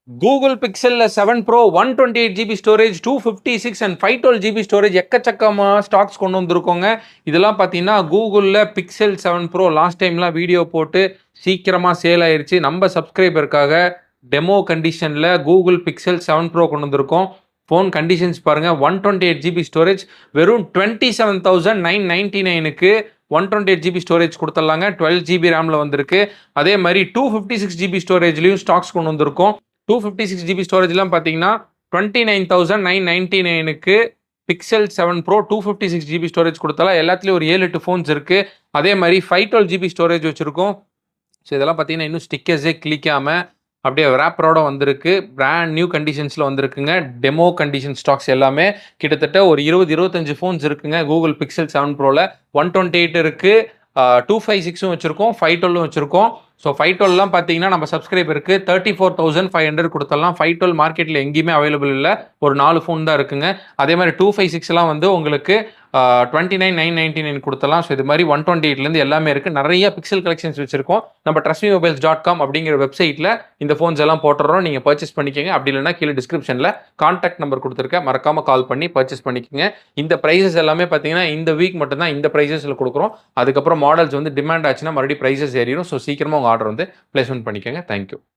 Google Pixel 7 Pro 128 GB storage, 256 and 512 GB storage எக்கச்சக்கமா stocks கொண்டு வந்திருக்கோங்க. இதெல்லாம் பார்த்தீங்கன்னா, Googleல Pixel 7 Pro லாஸ்ட் டைம்லாம் வீடியோ போட்டு சீக்கிரமா சேல் ஆயிருச்சு. நம்ம சப்ஸ்கிரைபருக்காக டெமோ கண்டிஷன்ல Google Pixel 7 Pro கொண்டு வந்திருக்கோம். ஃபோன் கண்டிஷன்ஸ் பாருங்க. 128 GB ஸ்டோரேஜ் வெறும் 27,999க்கு 128 GB ஸ்டோரேஜ் கொடுத்துடலாங்க. 12 GB ரேம்ல வந்திருக்கு. அதே மாதிரி 256 GB ஸ்டோரேஜ்லயும் ஸ்டாக்ஸ் கொண்டு வந்திருக்கோம். 256 GB ஸ்டோரேஜ்லாம் பார்த்தீங்கன்னா 29,999க்கு Pixel 7 Pro 256 GB ஸ்டோரேஜ் கொடுத்தாலும் எல்லாத்துலேயும் ஒரு 7-8 ஃபோன்ஸ் இருக்கு. அதே மாதிரி 512 GB ஸ்டோரேஜ் வச்சிருக்கோம். ஸோ இதெல்லாம் பார்த்தீங்கன்னா இன்னும் ஸ்டிக்கர்ஸே கிளிக்காம அப்படியே ரேப்பரோட வந்திருக்கு. பிராண்ட் நியூ கண்டிஷன்ஸில் வந்திருக்குங்க. டெமோ கண்டிஷன் ஸ்டாக்ஸ் எல்லாமே கிட்டத்தட்ட ஒரு 20-25 ஃபோன்ஸ் இருக்குங்க. Google Pixel 7 Proல 128 இருக்கு, 256 வச்சிருக்கோம், 512 வச்சிருக்கோம். ஸோ 512லாம் பார்த்தீங்கன்னா நம்ம சப்ஸ்கிரைபருக்கு 34,500 கொடுத்துடலாம். 512 மார்க்கெட்டில் எங்கேயுமே அவைலபிள் இல்லை. ஒரு 4 ஃபோன் தான் இருக்குங்க. அதே மாதிரி 256லாம் வந்து உங்களுக்கு 29,999 கொடுத்தலாம். ஸோ இது மாதிரி 128லேருந்து எல்லாமே இருக்குது. நிறைய பிக்சல் கலெக்ஷன்ஸ் வச்சிருக்கோம். நம்ம trustmemobiles.com அப்படிங்கிற வெப்சைட்டில் இந்த ஃபோன்ஸ் எல்லாம் போட்டுறோம். நீங்கள் பர்ச்சேஸ் பண்ணிக்கோங்க. அப்படி இல்லைன்னா கீழே டிஸ்கிரிப்ஷனில் கான்டாக்ட் நம்பர் கொடுத்துருக்கேன். மறக்காமல் கால் பண்ணி பர்ச்சேஸ் பண்ணிக்கோங்க. இந்த ப்ரைஸஸ் எல்லாமே பார்த்தீங்கன்னா இந்த வீக் மட்டும்தான் இந்த ப்ரைஸஸில் கொடுக்குறோம். அதுக்கப்புறம் மாடல்ஸ் வந்து டிமாண்ட் ஆச்சுன்னா மறுபடியும் ப்ரைஸஸ் ஏறிடும். ஸோ சீக்கிரமாக உங்கள் ஆர்டர் வந்து பிளேஸ்மெண்ட் பண்ணிக்கோங்க. தேங்க்யூ.